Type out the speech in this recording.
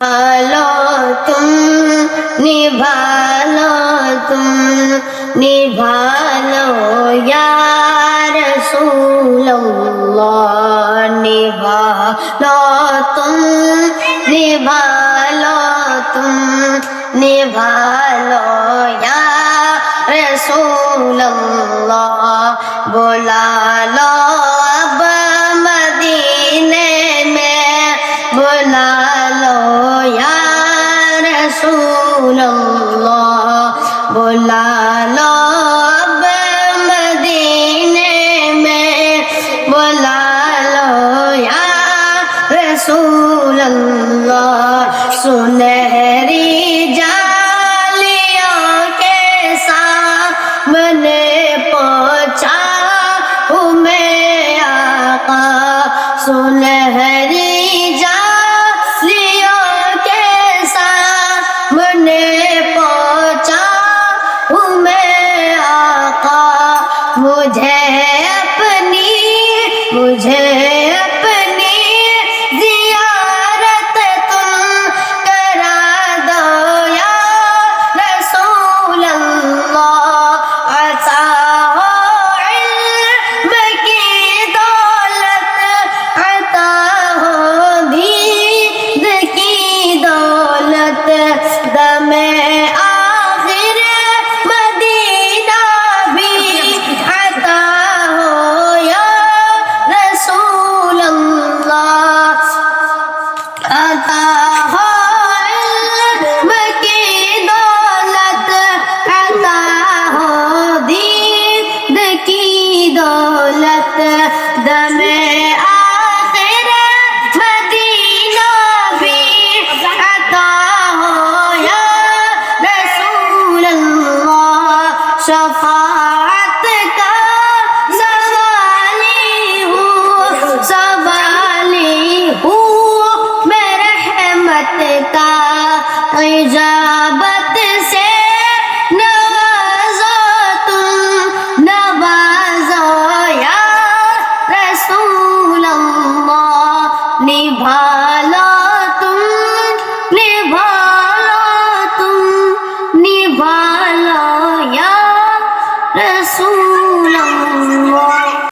ভালো তুম নিভালো তুম নিভালো ইয়া রাসূলুল্লাহ নিভালো তুম নিভালো তুম নিভালো ইয়া রাসূলুল্লাহ বুলা লো अब मदीने में बुला लो या रसूल अल्लाह बुला लो अब मदीने में बुला लो या रसूल अल्लाह सुनहरी जालियों के सामने पहुंचा हूँ मैं आका सुनहरी जालियों के सामने पहुंचा हूँ मैं आका मुझे